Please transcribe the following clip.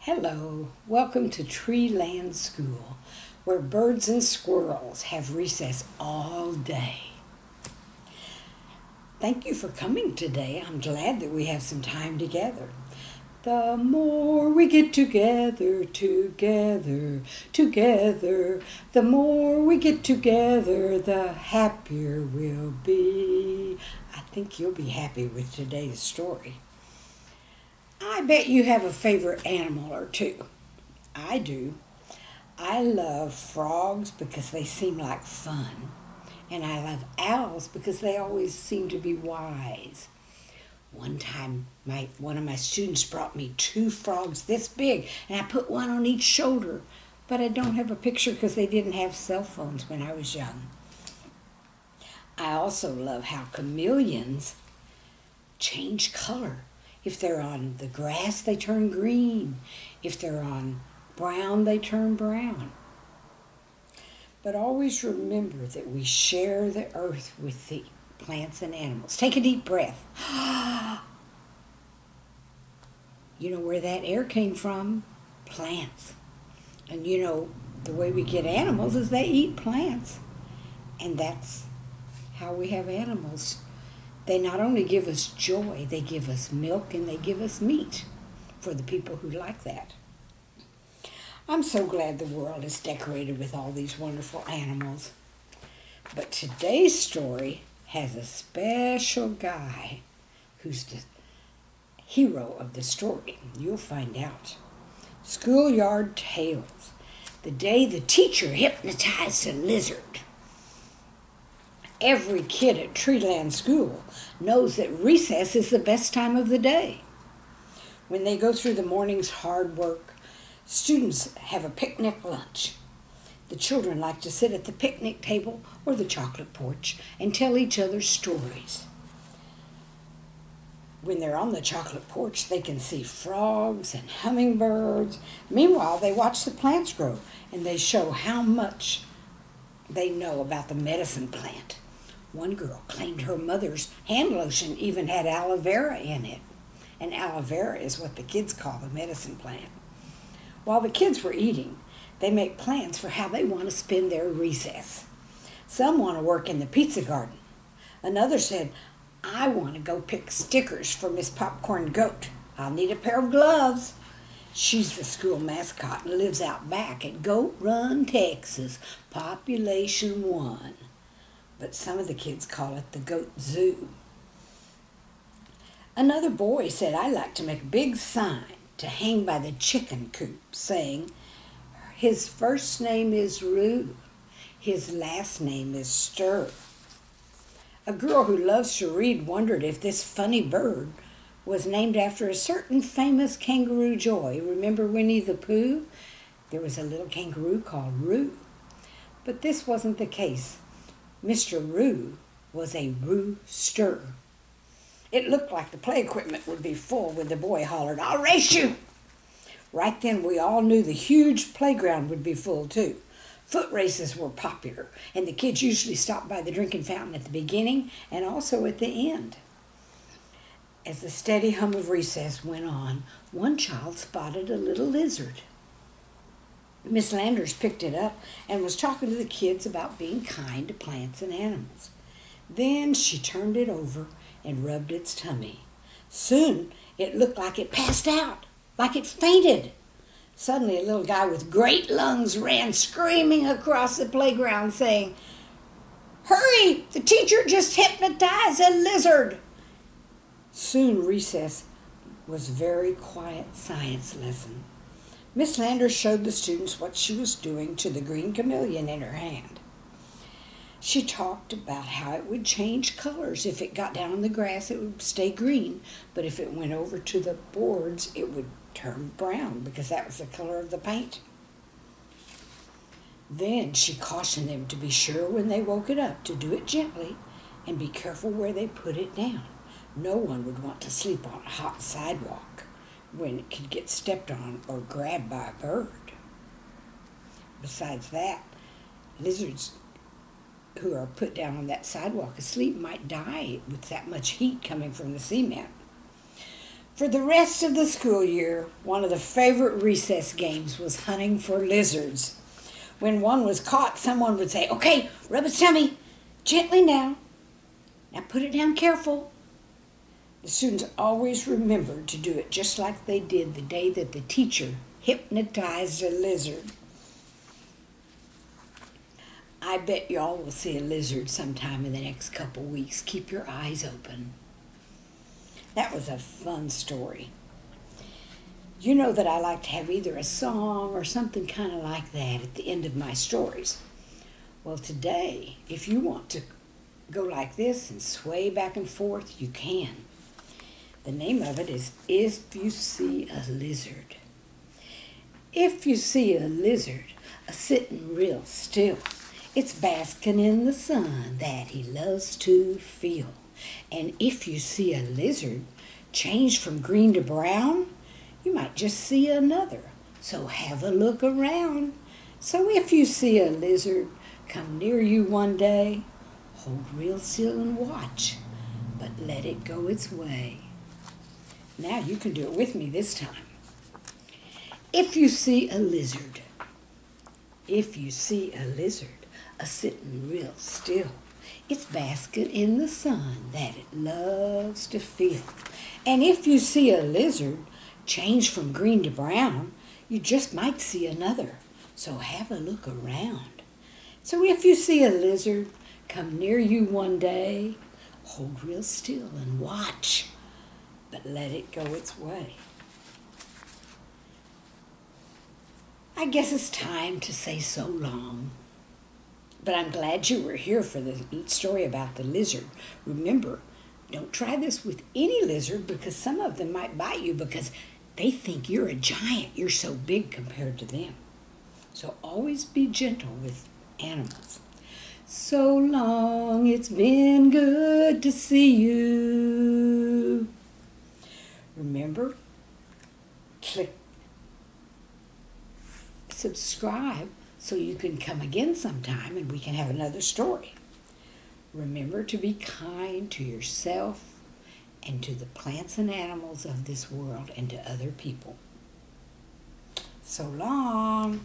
Hello, welcome to Treeland School, where birds and squirrels have recess all day. Thank you for coming today. I'm glad that we have some time together. The more we get together, the more we get together, the happier we'll be. I think you'll be happy with today's story. I bet you have a favorite animal or two. I do. I love frogs because they seem like fun. And I love owls because they always seem to be wise. One time, one of my students brought me two frogs this big, and I put one on each shoulder. But I don't have a picture because they didn't have cell phones when I was young. I also love how chameleons change color. If they're on the grass, they turn green. If they're on brown, they turn brown. But always remember that we share the earth with the plants and animals. Take a deep breath. You know where that air came from? Plants. And you know, the way we get animals is they eat plants. And that's how we have animals. They not only give us joy, they give us milk and they give us meat for the people who like that. I'm so glad the world is decorated with all these wonderful animals. But today's story has a special guy who's the hero of the story. You'll find out. Schoolyard Tales. The day the teacher hypnotized a lizard. Every kid at Treeland School knows that recess is the best time of the day. When they go through the morning's hard work, students have a picnic lunch. The children like to sit at the picnic table or the chocolate porch and tell each other stories. When they're on the chocolate porch, they can see frogs and hummingbirds. Meanwhile, they watch the plants grow and they show how much they know about the medicine plant. One girl claimed her mother's hand lotion even had aloe vera in it. And aloe vera is what the kids call the medicine plant. While the kids were eating, they make plans for how they want to spend their recess. Some want to work in the pizza garden. Another said, I want to go pick stickers for Miss Popcorn Goat. I'll need a pair of gloves. She's the school mascot and lives out back at Goat Run, Texas, population 1. But some of the kids call it the Goat Zoo. Another boy said, I'd like to make a big sign to hang by the chicken coop saying, his first name is Roo, his last name is Stir. A girl who loves to read wondered if this funny bird was named after a certain famous kangaroo joy. Remember Winnie the Pooh? There was a little kangaroo called Roo. But this wasn't the case. Mr. Roo was a rooster. It looked like the play equipment would be full when the boy hollered, I'll race you! Right then we all knew the huge playground would be full too. Foot races were popular, and the kids usually stopped by the drinking fountain at the beginning and also at the end. As the steady hum of recess went on, one child spotted a little lizard. Miss Landers picked it up and was talking to the kids about being kind to plants and animals. Then she turned it over and rubbed its tummy. Soon it looked like it passed out, like it fainted. Suddenly a little guy with great lungs ran screaming across the playground saying, Hurry! The teacher just hypnotized a lizard! Soon recess was a very quiet science lesson. Miss Landers showed the students what she was doing to the green chameleon in her hand. She talked about how it would change colors. If it got down on the grass, it would stay green. But if it went over to the boards, it would turn brown because that was the color of the paint. Then she cautioned them to be sure when they woke it up to do it gently and be careful where they put it down. No one would want to sleep on a hot sidewalk when it could get stepped on or grabbed by a bird. Besides that, lizards who are put down on that sidewalk asleep might die with that much heat coming from the cement. For the rest of the school year, one of the favorite recess games was hunting for lizards. When one was caught, someone would say, "Okay, rub its tummy. Gently now. Now put it down careful." The students always remembered to do it just like they did the day that the teacher hypnotized a lizard. I bet y'all will see a lizard sometime in the next couple weeks. Keep your eyes open. That was a fun story. You know that I like to have either a song or something kind of like that at the end of my stories. Well, today, if you want to go like this and sway back and forth, you can. The name of it is If You See a Lizard. If you see a lizard a-sittin' real still, it's basking in the sun that he loves to feel. And if you see a lizard change from green to brown, you might just see another. So have a look around. So if you see a lizard come near you one day, hold real still and watch, but let it go its way. Now you can do it with me this time. If you see a lizard, if you see a lizard a-sittin' real still, it's basking in the sun that it loves to feel. And if you see a lizard change from green to brown, you just might see another. So have a look around. So if you see a lizard come near you one day, hold real still and watch, but let it go its way. I guess it's time to say so long. But I'm glad you were here for the story about the lizard. Remember, don't try this with any lizard because some of them might bite you because they think you're a giant. You're so big compared to them. So always be gentle with animals. So long, it's been good to see you. Remember, click subscribe so you can come again sometime and we can have another story. Remember to be kind to yourself and to the plants and animals of this world and to other people. So long.